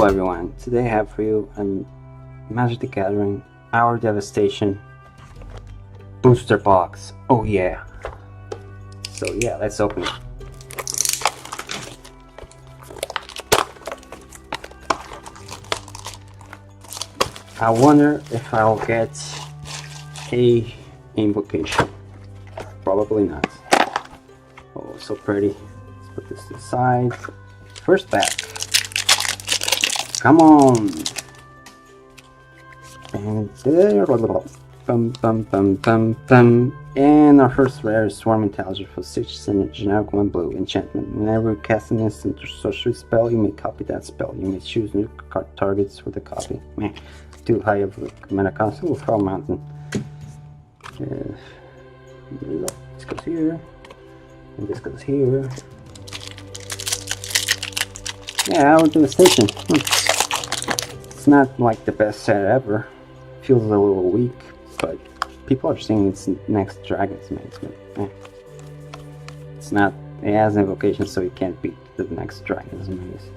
Hello everyone, today I have for you a Magic the Gathering Our Devastation booster box. Oh yeah. So yeah, let's open it. I wonder if I'll get a invocation. Probably not. Oh, so pretty. Let's put this to the side. First pack. Come on! And there, and our first rare is Swarm Intelligence for 6 and a generic 1 blue enchantment. Whenever you cast an instant or sorcery spell, you may copy that spell. You may choose new card targets for the copy. Meh, too high of a mana cost. Ooh, Frog Mountain. There you go. This goes here, and this goes here. Yeah, Our Devastation. It's not like the best set ever. Feels a little weak, but people are saying it's next Dragon's Maze. But it's not. It has invocation, so it can't beat the next Dragon's Maze.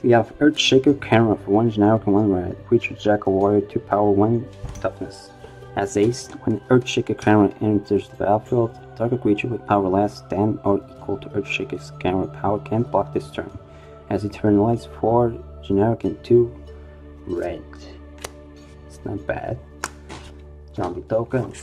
We have Earthshaker Camera for 1 generic and 1 red. Creature Jackal Warrior 2 power 1 toughness. As ace, when Earthshaker Camera enters the battlefield, target creature with power less than or equal to Earthshaker's Camera power can't block this turn. As eternalized 4 generic and 2 red. It's not bad. Zombie token.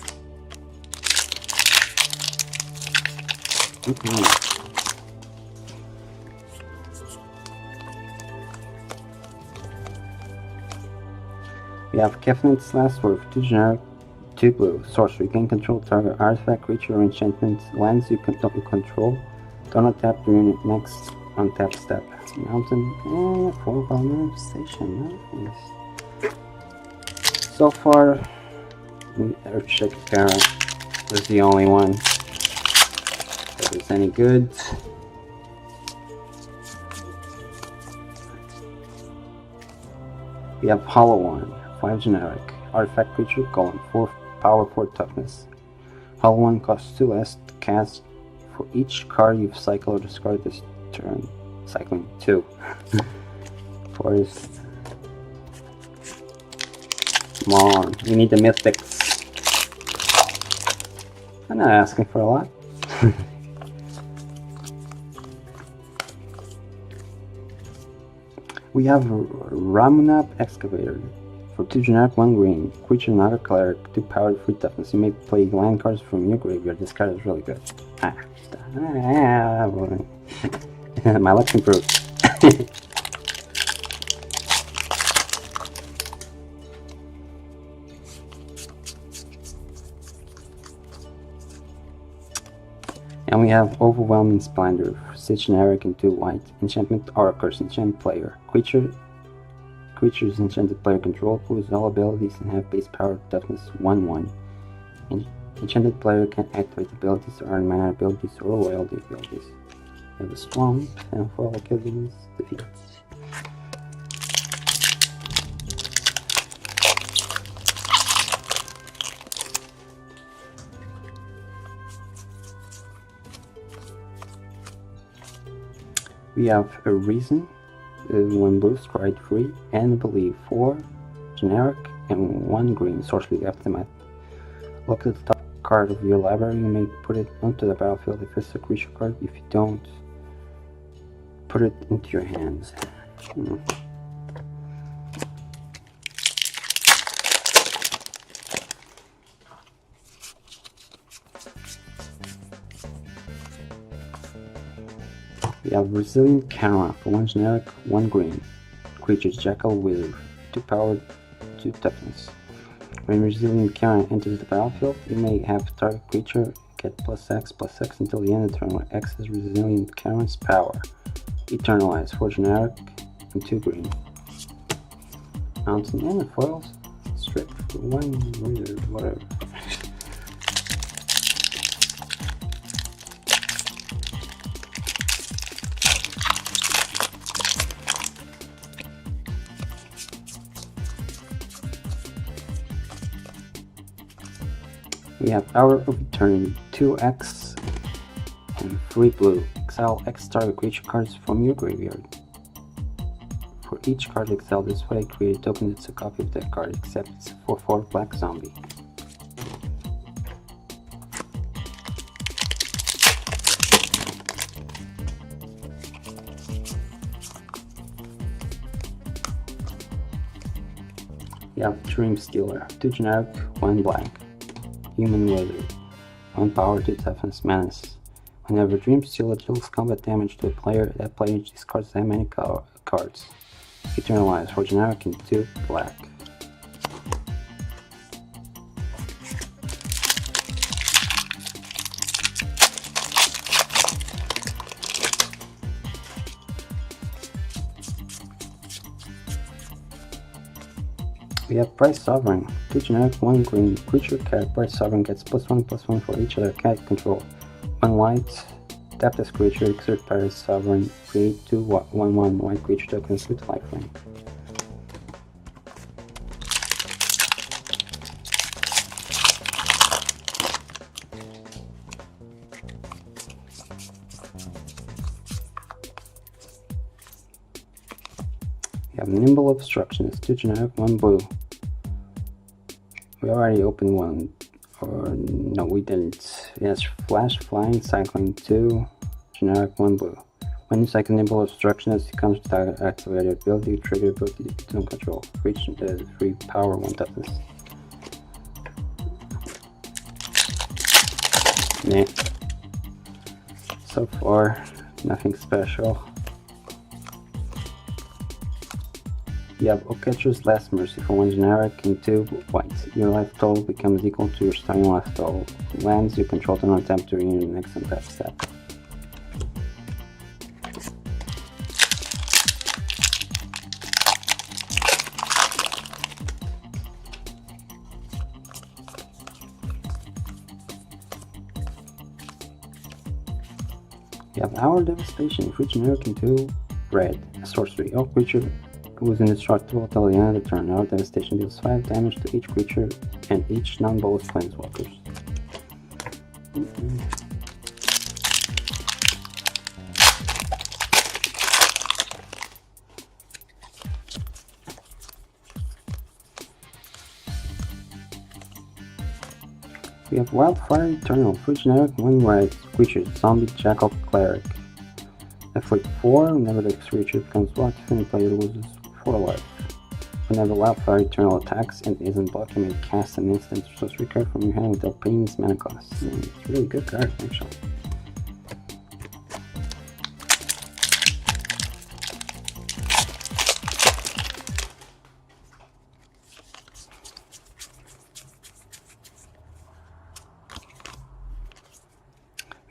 We have Kefnit's Last Word for 2 generic, 2 blue. Sorcery. Gain control target artifact, creature, or enchantment. Lands you control. Don't tap during your next untap step. Mountain and foil manifestation. Nice. So far, Earthshaker Camera was the only one that was any good. We have Hollow One, 5 generic, artifact creature, golem, 4 power, 4 toughness. Hollow One costs 2 less to cast for each card you've cycled or discarded this turn. Cycling 2. Forest. Come on, we need the mythics. I'm not asking for a lot. We have Ramunap Excavator for 2 generic, 1 green. Creature not a cleric, 2 power, 3 toughness. You may play land cards from your graveyard. This card is really good. My luck's improved. And we have Overwhelming Splendor for 6 generic and 2 white. Enchantment Aura Curse. Enchant player. Creatures enchanted player control, lose all abilities and have base power toughness 1/1. Enchanted player can activate abilities or earn mana abilities or loyalty abilities. We have a Swamp and foil Achilles defeats. We have a Reason, 1 blue, stride 3, and Believe 4 generic and 1 green. Sorcery Aftermath. Look at the top card of your library. You may put it onto the battlefield if it's a creature card. If you don't, put it into your hands. We have Resilient Camera for 1 generic, 1 green. Creatures Jackal Wizard, 2 power, 2 toughness. When Resilient Camera enters the battlefield, you may have target creature get +X until the end of the turn where X is Resilient Camera's power. Eternalize 4 generic and 2 green. Mountain and foils. Strip for 1 wizard, whatever. We have Hour of Eternity, 2x and 3 blue. Exile X target creature cards from your graveyard. For each card exiled this way, create a token that's a copy of that card, except it's a 4/4 black zombie. You have Dream Stealer, 2 generic, 1 black. Human Wizard, 1 power, 2 toughness, menace. Whenever Dream Stealer deals combat damage to a player, that player discards that many cards. Eternalize, 4 generic and 2 black. We have Bright Sovereign, 2 generic, 1 green. Creature cat, Bright Sovereign gets +1/+1 for each other cat control. 1 white, tap this creature, exert Bright Sovereign, create 2 1/1 white creature tokens with lifelink. We have Nimble Obstructionist, 2 generic, 1 blue. We already opened one, or no we didn't. Yes, Flash, Flying, Cycling, 2 generic, 1 blue. When you cycle Nimble Obstructionist, it comes to activate your ability, trigger ability you don't control. Reach 3 power, 1 toughness. Nah. So far, nothing special. You have Oketcher's Last Mercy for 1 generic and 2 white. Your life total becomes equal to your starting life total. Lands you control do not attempt to renew the next untap step. You have Our Devastation, 3 generic and 2 red. A sorcery. All creature who is indestructible until the end of the turn. Our Devastation deals 5 damage to each creature and each non-bullet planeswalkers. We have Wildfire Eternal, 3 generic, 1 red creature, zombie, jackal, cleric. Afflict 4, whenever the creature becomes blocked, any player loses 4 life. Whenever Wildfire Eternal attacks and isn't blocked, you may cast an instant sorcery card from your hand without paying its mana cost. It's a really good card, actually.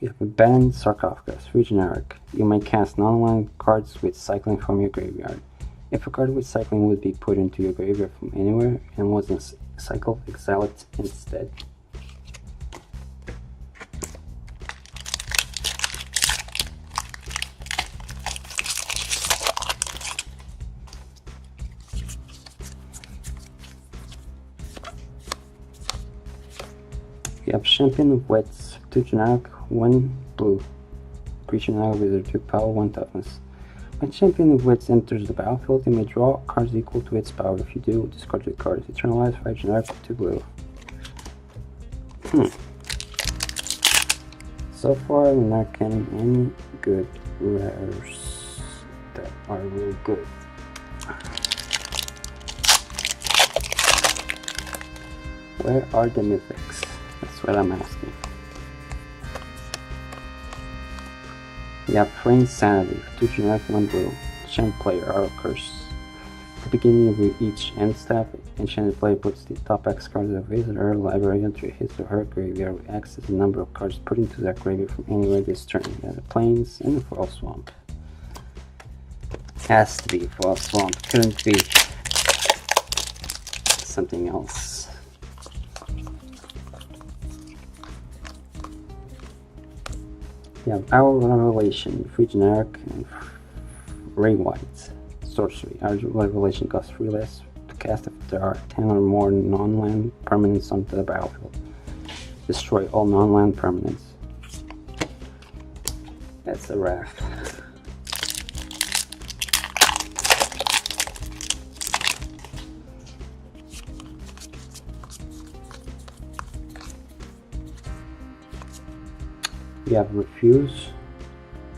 We have Abandoned Sarcophagus, 3 generic. You may cast non-land cards with cycling from your graveyard. If a card with cycling would be put into your graveyard from anywhere and wasn't cycled, exile it instead. We have Champion of Wits, 2 generic, 1 blue. Creature now with 2 power, 1 toughness. When Champion of Wits enters the battlefield, you may draw cards equal to its power. If you do, discard the cards. Eternalize 5 generic, 2 blue. So far, we're not getting any good rares that are really good. Where are the mythics? That's what I'm asking. You have Frame Sanity, 2 generic, 1 blue. Enchant player, Arrow Curse. At the beginning of each end step, enchanted player puts the top X card of his or her library into his or her graveyard with X as the number of cards put into that graveyard from anywhere this turn. You have the Plains and the Foil Swamp. Has to be Foil Swamp, couldn't be something else. You have Our Revelation, 3 generic, and Ray White. Sorcery. Our Revelation costs 3 less to cast if there are 10 or more non-land permanents onto the battlefield. Destroy all non-land permanents. That's a wrath. We have Refuse.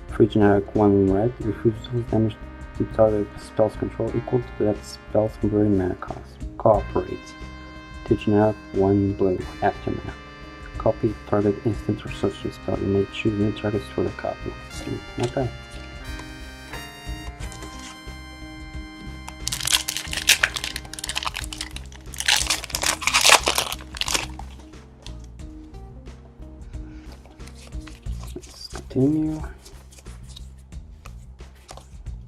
3 generic, 1 red. Refuse deals damage to target spell's control equal to that spell's converting mana cost. Cooperate. 2 generic, 1 blue. Aftermath. Copy target instant or sorcery spell. You may choose new targets for the copy. Not bad. Let's continue.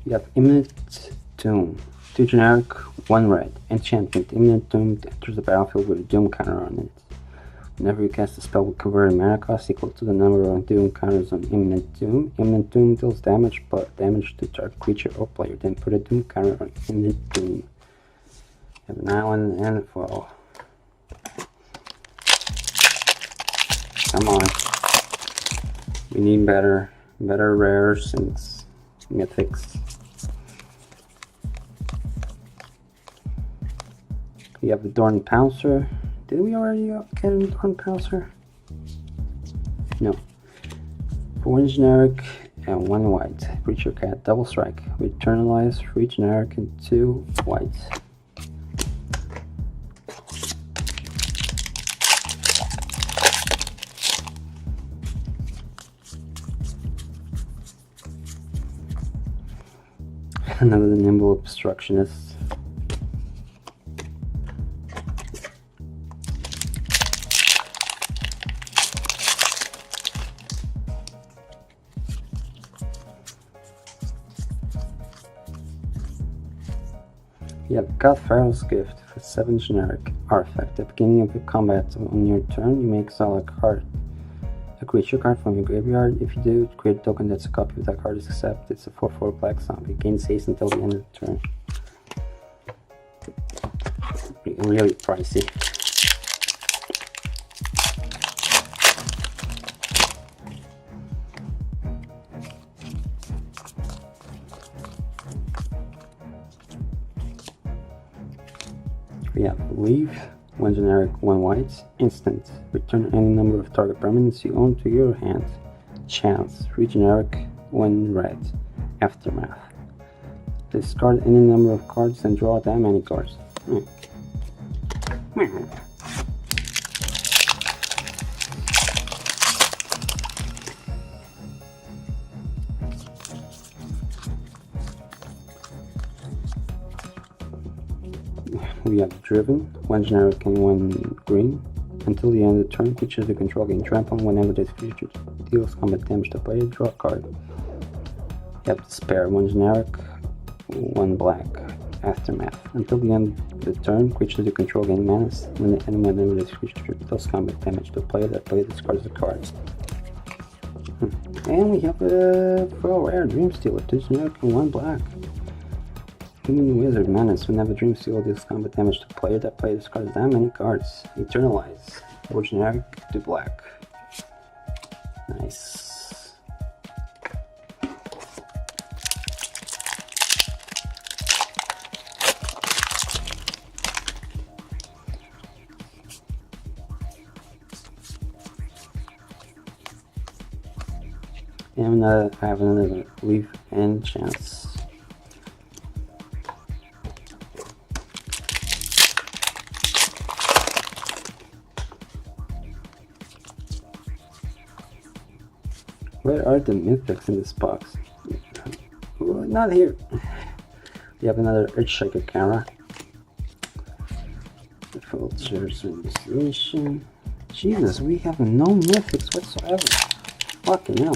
You have Imminent Doom. 2 generic, 1 red. Enchantment. Imminent Doom enters the battlefield with a Doom counter on it. Whenever you cast a spell with converted mana cost equal to the number of Doom counters on Imminent Doom deals damage to target creature or player. Then put a Doom counter on Imminent Doom. You have an island and a fall. Come on. We need better rares and mythics. We have the Dorn Pouncer. Did we already get a Dorn Pouncer? No. For 1 generic and 1 white. Creature cat, double strike. We eternalize 3 generic and 2 white. Another Nimble Obstructionist. You have God Pharaoh's Gift for 7 generic artifact. At the beginning of your combat on your turn, you may exile a creature card from your graveyard. If you do, create a token that's a copy of that card, except it's a 4/4 black zombie. Gains haste until the end of the turn. Really pricey. We have Leave, 1 generic, 1 white, instant. Return any number of target permanents you own to your hand. Chance, 3 generic, 1 red. Aftermath. Discard any number of cards and draw that many cards. We have Driven, 1 generic and 1 green. Until the end of the turn, creatures you control gain trample. Whenever this creature deals combat damage to player, draw a card. You have Despair, 1 generic, 1 black. Aftermath. Until the end of the turn, creatures you control gain menace. And whenever this creature deals combat damage to a player, that player discards a card. And we have a full rare Dreamstealer, 2 generic and 1 black. Human Wizard Menace. Whenever Dreamstealer deals combat damage to a player, that player discards that many cards. Eternalize. 4 generic, 2 black. Nice. And I have another Leaf and Chance. Where are the mythics in this box? Not here. We have another Earthshaker camera. Filters and distillation. Jesus, we have no mythics whatsoever. Fucking hell.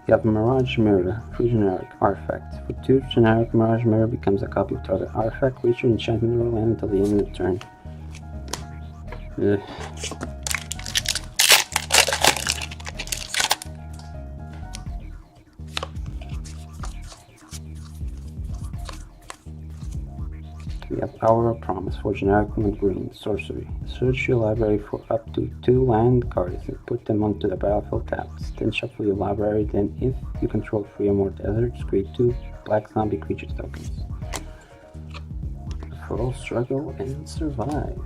You have Mirage Mirror, 3 generic artifact. For 2 generic, Mirage Mirror becomes a copy of target artifact, creature, enchantment, or land until the end of the turn. We have Power of Promise, 4 generic and green, sorcery. Search your library for up to 2 land cards and put them onto the battlefield taps. Then shuffle your library, then if you control 3 or more deserts, create 2 black zombie creature tokens. control, struggle, and survive.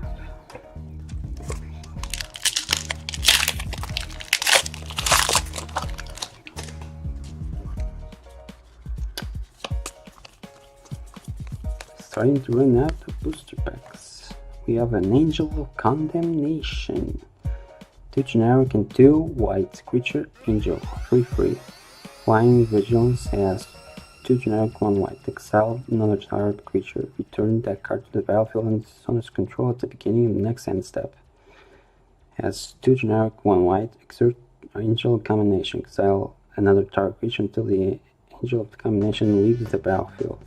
Starting to run out of booster packs. We have an Angel of Condemnation. 2 generic and 2 white creature Angel, 3/3. Flying Vigilance has 2 generic, 1 white. Exile another target creature. Return that card to the battlefield and its owner's control at the beginning of the next end step. Has 2 generic, 1 white. Exert Angel of Combination. Exile another target creature until the Angel of the Combination leaves the battlefield.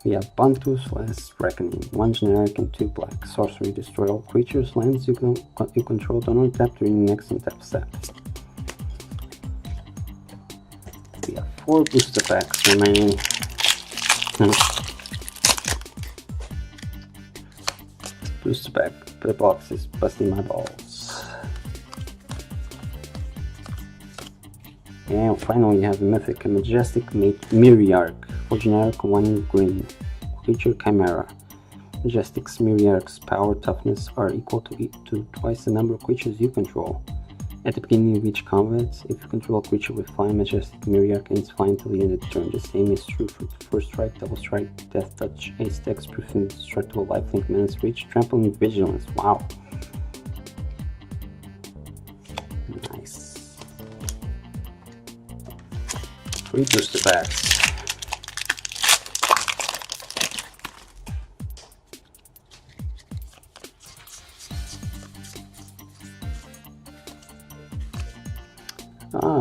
We have Bantu's Last Reckoning. 1 generic and 2 black. Sorcery. Destroy all creatures, lands you control don't untap during the next untap step. We have 4 booster packs remaining. Booster pack. The box is busting my balls. And finally we have Mythic, a Majestic Myriarch. 4 generic, 1 green. Creature Chimera. Majestic's Myriarch's power toughness are equal to twice the number of creatures you control. At the beginning of each combat, if you control a creature with flying, Majestic Myriarch ends flying until the end of the turn. The same is true for First Strike, Double Strike, Death Touch, Ace Dex, Proof Indestructible, Lifelink, Menace, Reach, Trample, and Vigilance. Wow. Nice. 3 booster packs.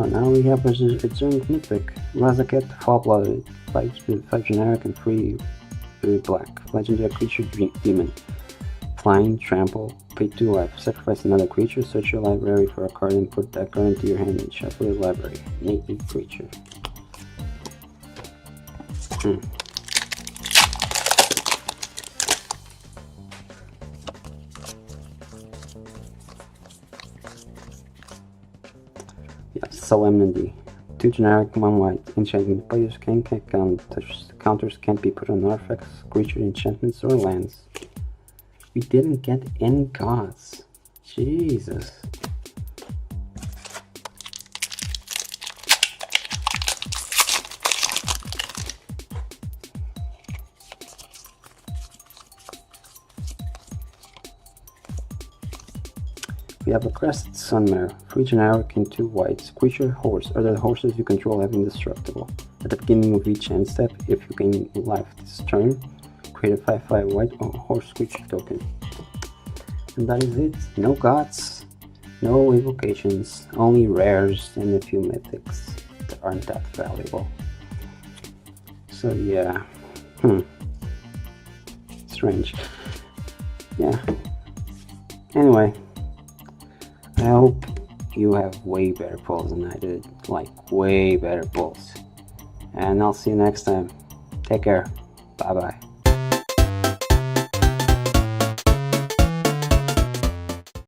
Now we have a giant mythic. Razaket, Fall-Blooded, 5 generic and 3 black. Legendary creature demon. Flying, trample, pay 2 life. Sacrifice another creature, search your library for a card and put that card into your hand and shuffle your library. Innate creature. Solemnity. 2 generic, 1 white. Enchanting. Players can counters can't be put on artifacts, creature enchantments, or lands. We didn't get any gods. Jesus. We have a Crested Sunmare, 3 generic and 2 whites. Creature, horse. Other horses you control have indestructible. At the beginning of each end step, if you gain life this turn, create a 5/5 white horse creature token. And that is it. No gods, no invocations, only rares and a few mythics that aren't that valuable. So yeah, strange. Yeah. Anyway. I hope you have way better pulls than I did, like way better pulls. And I'll see you next time. Take care. Bye bye.